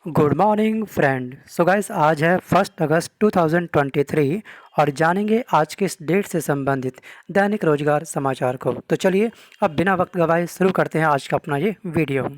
Good morning friend. So guys, आज है 1 अगस्त 2023 और जानेंगे आज के इस डेट से संबंधित दैनिक रोजगार समाचार को। तो चलिए अब बिना वक्त गवाए शुरू करते हैं आज का अपना ये वीडियो।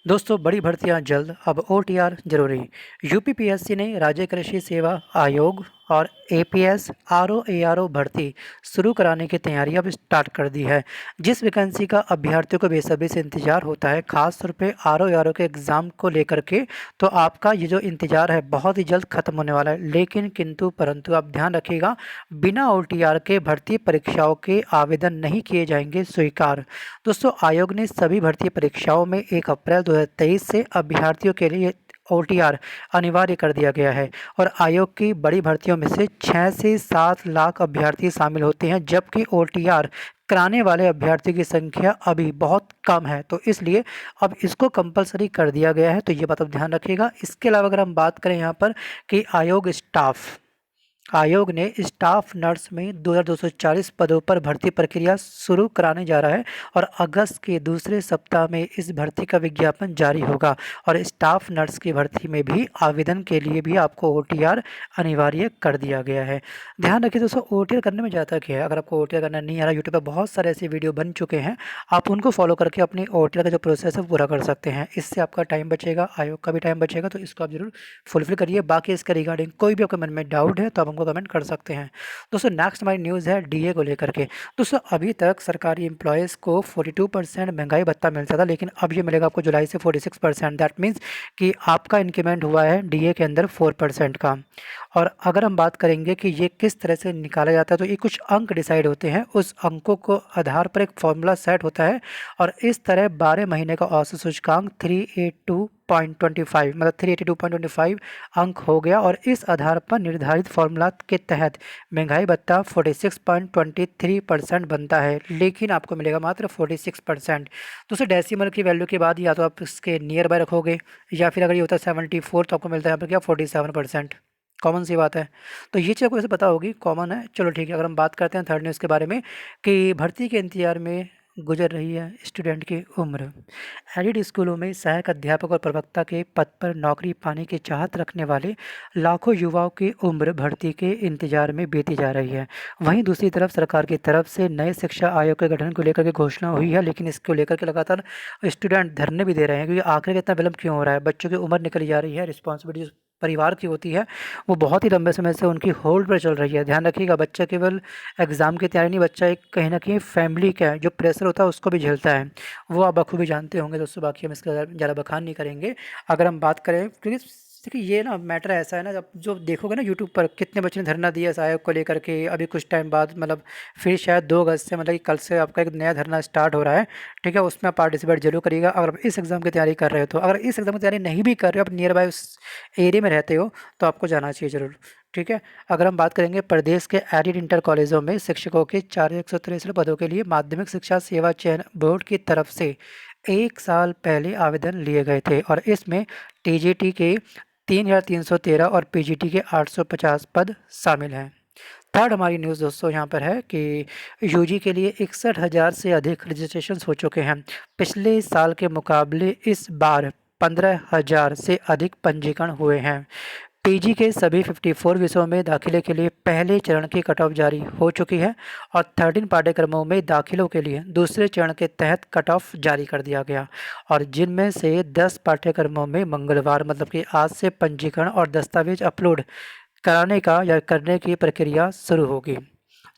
दोस्तों, बड़ी भर्तियां जल्द, अब ओटीआर जरूरी। यूपीपीएससी ने राज्य कृषि सेवा आयोग और एपीएस आरओ भर्ती शुरू कराने की तैयारी अब स्टार्ट कर दी है। जिस वैकेंसी का अभ्यर्थियों को बेसब्री से इंतजार होता है, खास तौर पे आरओ के एग्ज़ाम को लेकर के, तो आपका ये जो इंतजार है बहुत ही जल्द खत्म होने वाला है। लेकिन किंतु परंतु आप ध्यान रखिएगा, बिना ओटीआर के भर्ती परीक्षाओं के आवेदन नहीं किए जाएंगे स्वीकार। दोस्तों, आयोग ने सभी भर्ती परीक्षाओं में 1 अप्रैल 2023 से अभ्यर्थियों के लिए ओटीआर अनिवार्य कर दिया गया है और आयोग की बड़ी भर्तियों में से 6 से 7 लाख अभ्यर्थी शामिल होते हैं, जबकि ओटीआर कराने वाले अभ्यर्थियों की संख्या अभी बहुत कम है। तो इसलिए अब इसको कंपलसरी कर दिया गया है, तो ये बात आप ध्यान रखिएगा। इसके अलावा अगर हम बात करें यहाँ पर कि आयोग ने स्टाफ नर्स में 2240 पदों पर भर्ती प्रक्रिया शुरू कराने जा रहा है और अगस्त के दूसरे सप्ताह में इस भर्ती का विज्ञापन जारी होगा और स्टाफ नर्स की भर्ती में भी आवेदन के लिए भी आपको ओटीआर अनिवार्य कर दिया गया है। ध्यान रखिए दोस्तों, ओटीआर करने में जाता क्या है। अगर आपको ओटीआर करना नहीं आ रहा, यूट्यूब पर बहुत सारे ऐसे वीडियो बन चुके हैं, आप उनको फॉलो करके अपनी ओटीआर का जो प्रोसेस है पूरा कर सकते हैं। इससे आपका टाइम बचेगा, आयोग का भी टाइम बचेगा, तो इसको आप जरूर फुलफिल करिए। बाकी इसके रिगार्डिंग कोई भी आपके मन में डाउट है तो आप हमको कमेंट कर सकते हैं। दोस्तों, नेक्स्ट हमारी न्यूज़ है डीए को लेकर के। दोस्तों, अभी तक सरकारी एम्प्लॉयज़ को 42% महंगाई भत्ता मिलता था, लेकिन अब ये मिलेगा आपको जुलाई से 46%। दैट मीन्स कि आपका इंक्रीमेंट हुआ है डीए के अंदर 4% का। और अगर हम बात करेंगे कि ये किस तरह से निकाला जाता है, तो ये कुछ अंक डिसाइड होते हैं, उस अंकों को आधार पर एक फॉर्मूला सेट होता है और इस तरह 12 महीने का औसत सूचकांक 382.25 मतलब 382.25 अंक हो गया और इस आधार पर निर्धारित फॉर्मूला के तहत महंगाई भत्ता 46.23% बनता है, लेकिन आपको मिलेगा मात्र 46%। दोस्तों, डेसिमल की वैल्यू के बाद या तो आप इसके नियर बाय रखोगे या फिर अगर ये होता है 74 तो आपको मिलता है यहाँ पर क्या 47%। कॉमन सी बात है। तो ये चीज़ आपको वैसे पता होगी, कॉमन है। चलो ठीक है, अगर हम बात करते हैं थर्ड न्यूज़ के बारे में कि भर्ती के इंतजार में गुजर रही है स्टूडेंट की उम्र। एडिड स्कूलों में सहायक अध्यापक और प्रवक्ता के पद पर नौकरी पाने की चाहत रखने वाले लाखों युवाओं की उम्र भर्ती के इंतजार में बीती जा रही है। वहीं दूसरी तरफ सरकार की तरफ से नए शिक्षा आयोग के गठन को लेकर के घोषणा हुई है, लेकिन इसको लेकर के लगातार स्टूडेंट धरने भी दे रहे हैं क्योंकि आखिर में इतना विलम्ब क्यों हो रहा है। बच्चों की उम्र निकली जा रही है, रिस्पॉन्सिबिलिटी परिवार की होती है, वो बहुत ही लंबे समय से उनकी होल्ड पर चल रही है। ध्यान रखिएगा, बच्चा केवल एग्ज़ाम की तैयारी नहीं, बच्चा एक कहीं ना कहीं फैमिली का जो प्रेशर होता है उसको भी झेलता है। वो आप बखूबी जानते होंगे दोस्तों, बाकी हम इसका ज़्यादा बखान नहीं करेंगे। अगर हम बात करें, क्योंकि देखिए ये ना मैटर ऐसा है ना, जब जो देखोगे ना यूट्यूब पर कितने बच्चों ने धरना दिया इस आयोग को लेकर के, अभी कुछ टाइम बाद मतलब फिर शायद 2 अगस्त से मतलब कि कल से आपका एक नया धरना स्टार्ट हो रहा है। ठीक है, उसमें आप पार्टिसिपेट जरूर करिएगा अगर आप इस एग्ज़ाम की तैयारी कर रहे हो। तो अगर इस एग्ज़ाम की तैयारी नहीं भी कर रहे हो, आप नियर बाय उस एरिया में रहते हो, तो आपको जाना चाहिए ज़रूर। ठीक है, अगर हम बात करेंगे प्रदेश के एडिड इंटर कॉलेजों में शिक्षकों के 4163 पदों के लिए माध्यमिक शिक्षा सेवा चयन बोर्ड की तरफ से 1 साल पहले आवेदन लिए गए थे और इसमें टीजीटी के 3313 और पीजीटी के 850 पद शामिल हैं। थर्ड हमारी न्यूज़ दोस्तों यहाँ पर है कि यूजी के लिए 61,000 से अधिक रजिस्ट्रेशन हो चुके हैं। पिछले साल के मुकाबले इस बार 15,000 से अधिक पंजीकरण हुए हैं। पीजी के सभी 54 विषयों में दाखिले के लिए पहले चरण की कट ऑफ जारी हो चुकी है और 13 पाठ्यक्रमों में दाखिलों के लिए दूसरे चरण के तहत कट ऑफ जारी कर दिया गया और जिनमें से 10 पाठ्यक्रमों में मंगलवार मतलब कि आज से पंजीकरण और दस्तावेज अपलोड कराने का या करने की प्रक्रिया शुरू होगी।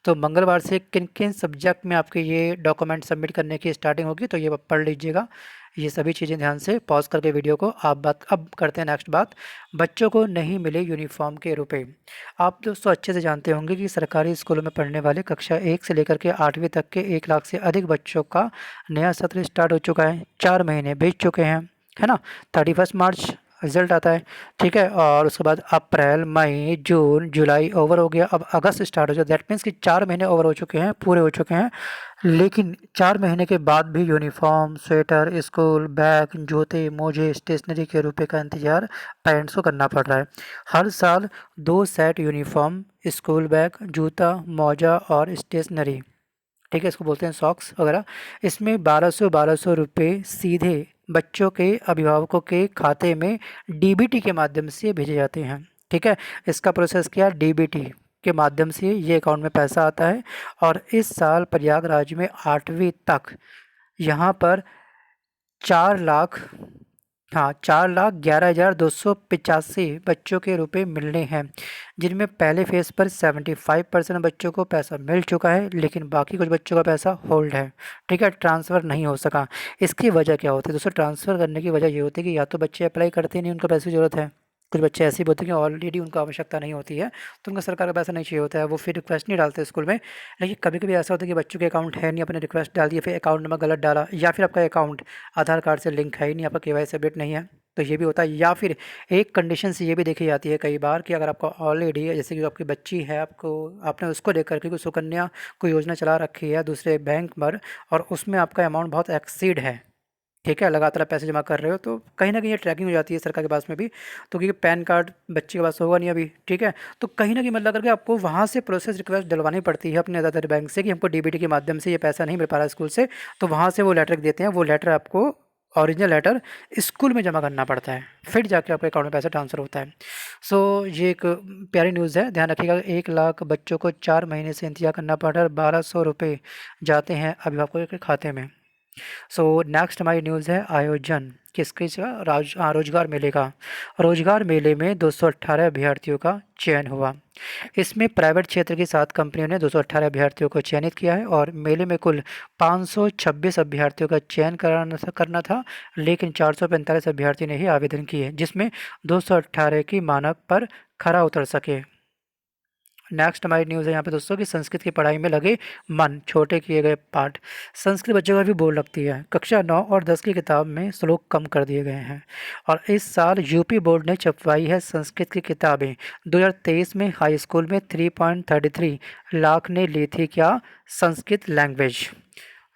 तो मंगलवार से किन किन सब्जेक्ट में आपके ये डॉक्यूमेंट सबमिट करने की स्टार्टिंग होगी, तो ये पढ़ लीजिएगा। ये सभी चीज़ें ध्यान से पॉज करके वीडियो को आप बात अब करते हैं नेक्स्ट बात। बच्चों को नहीं मिले यूनिफॉर्म के रुपए। आप दोस्तों अच्छे से जानते होंगे कि सरकारी स्कूलों में पढ़ने वाले कक्षा 1 से लेकर के 8वीं तक के 1 लाख से अधिक बच्चों का नया सत्र स्टार्ट हो चुका है। 4 महीने बीत चुके हैं, है ना। 31 मार्च रिजल्ट आता है। ठीक है, और उसके बाद अप्रैल मई जून जुलाई ओवर हो गया, अब अगस्त स्टार्ट हो जाए। दैट मीन्स कि 4 महीने ओवर हो चुके हैं, पूरे हो चुके हैं, लेकिन 4 महीने के बाद भी यूनिफॉर्म, स्वेटर, स्कूल बैग, जूते, मोजे, स्टेशनरी के रुपए का इंतजार पेरेंट्स को करना पड़ रहा है। हर साल 2 सेट यूनिफॉर्म, स्कूल बैग, जूता, मोजा और स्टेशनरी, ठीक है, इसको बोलते हैं सॉक्स वगैरह, इसमें 1200 रुपये सीधे बच्चों के अभिभावकों के खाते में डीबीटी के माध्यम से भेजे जाते हैं। ठीक है, इसका प्रोसेस क्या, डीबीटी के माध्यम से ये अकाउंट में पैसा आता है। और इस साल प्रयागराज में 8वीं तक यहाँ पर 4 लाख, हाँ 4,11,285 बच्चों के रुपए मिलने हैं, जिनमें पहले फेज़ पर 75% बच्चों को पैसा मिल चुका है, लेकिन बाकी कुछ बच्चों का पैसा होल्ड है। ठीक है, ट्रांसफ़र नहीं हो सका। इसकी वजह क्या होती है दोस्तों, ट्रांसफ़र करने की वजह ये होती है कि या तो बच्चे अप्लाई करते नहीं, उनको पैसे की ज़रूरत है, कुछ बच्चे ऐसे भी होते हैं कि ऑलरेडी उनको आवश्यकता नहीं होती है, तो उनको सरकार का पैसा नहीं चाहिए होता है, वो फिर रिक्वेस्ट नहीं डालते स्कूल में। लेकिन कभी कभी ऐसा होता है कि बच्चों के अकाउंट है नहीं, अपने रिक्वेस्ट डाल दिया, फिर अकाउंट नंबर गलत डाला, या फिर आपका अकाउंट आधार कार्ड से लिंक है ही नहीं, आपका केवाईसी अपडेट नहीं है, तो ये भी होता है। या फिर एक कंडीशन से ये भी देखी जाती है कई बार कि अगर आपका ऑलरेडी, जैसे कि आपकी बच्ची है, आपको आपने उसको लेकर के कोई सुकन्या कोई योजना चला रखी है दूसरे बैंक पर, और उसमें आपका अमाउंट बहुत एक्सीड है, ठीक है, लगातार पैसे जमा कर रहे हो, तो कहीं ना कहीं ये ट्रैकिंग हो जाती है सरकार के पास में भी। तो क्योंकि पैन कार्ड बच्चे के पास होगा नहीं अभी, ठीक है, तो कहीं ना कहीं मतलब करके आपको वहाँ से प्रोसेस रिक्वेस्ट डलवानी पड़ती है अपने ज़्यादातर बैंक से कि हमको डीबीटी के माध्यम से ये पैसा नहीं मिल पा रहा है स्कूल से, तो वहाँ से वो लेटर देते हैं, वो लेटर आपको, ओरिजिनल लेटर स्कूल में जमा करना पड़ता है, फिर जाके आपके अकाउंट में पैसा ट्रांसफ़र होता है। सो ये एक प्यारी न्यूज़ है, ध्यान रखिएगा। 1 लाख बच्चों को 4 महीने से इंतजार करना पड़ रहा है, 1,200 रुपये जाते हैं अभिभावकों के खाते में। सो नेक्स्ट हमारी न्यूज़ है आयोजन किसका, रोजगार मेले का। रोजगार मेले में 218 अभ्यर्थियों का चयन हुआ। इसमें प्राइवेट क्षेत्र की 7 कंपनियों ने 218 अभ्यर्थियों को चयनित किया है, और मेले में कुल 526 अभ्यर्थियों का चयन करना था, लेकिन 445 अभ्यर्थी ने ही आवेदन किए, जिसमें 218 की मानक पर खरा उतर सके। नेक्स्ट हमारी न्यूज़ है यहाँ पे दोस्तों कि संस्कृत की पढ़ाई में लगे मन, छोटे किए गए पाठ। संस्कृत बच्चों को भी बोर लगती है, कक्षा 9 और 10 की किताब में श्लोक कम कर दिए गए हैं, और इस साल यूपी बोर्ड ने छपवाई है संस्कृत की किताबें। 2023 में हाई स्कूल में 3.33 लाख ने ली थी क्या, संस्कृत लैंग्वेज।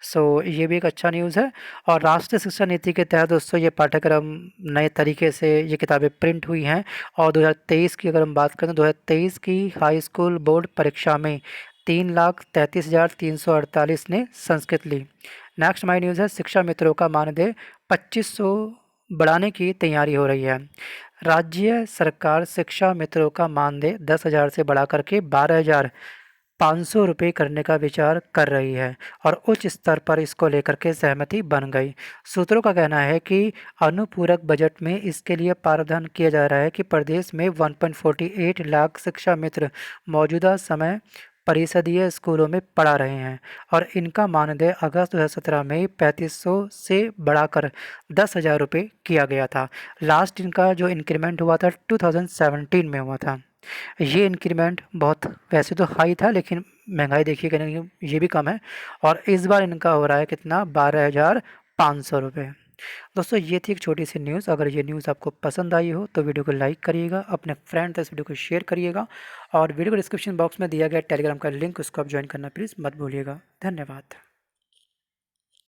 सो ये भी एक अच्छा न्यूज़ है। और राष्ट्रीय शिक्षा नीति के तहत दोस्तों ये पाठ्यक्रम नए तरीके से ये किताबें प्रिंट हुई हैं, और 2023 की अगर हम बात करें तो 2023 की हाई स्कूल बोर्ड परीक्षा में 3,33,348 ने संस्कृत ली। नेक्स्ट हमारी न्यूज़ है शिक्षा मित्रों का मानदेय 2500 बढ़ाने की तैयारी हो रही है। राज्य सरकार शिक्षा मित्रों का मानदेय 10,000 से बढ़ा करके 12,500 रुपये करने का विचार कर रही है, और उच्च स्तर पर इसको लेकर के सहमति बन गई। सूत्रों का कहना है कि अनुपूरक बजट में इसके लिए प्रावधान किया जा रहा है कि प्रदेश में 1.48 लाख शिक्षा मित्र मौजूदा समय परिषदीय स्कूलों में पढ़ा रहे हैं, और इनका मानदेय अगस्त 2017 में 3500 से बढ़ाकर 10,000 रुपये किया गया था। लास्ट इनका जो इंक्रीमेंट हुआ था 2017 में हुआ था। ये इंक्रीमेंट बहुत वैसे तो हाई था, लेकिन महंगाई देखिए कहीं ये भी कम है, और इस बार इनका हो रहा है कितना, 12,500 रुपये। दोस्तों ये थी एक छोटी सी न्यूज़। अगर ये न्यूज़ आपको पसंद आई हो तो वीडियो को लाइक करिएगा, अपने फ्रेंड तक इस वीडियो को शेयर करिएगा, और वीडियो को डिस्क्रिप्शन बॉक्स में दिया गया टेलीग्राम का लिंक, उसको आप ज्वाइन करना प्लीज़ मत भूलिएगा। धन्यवाद।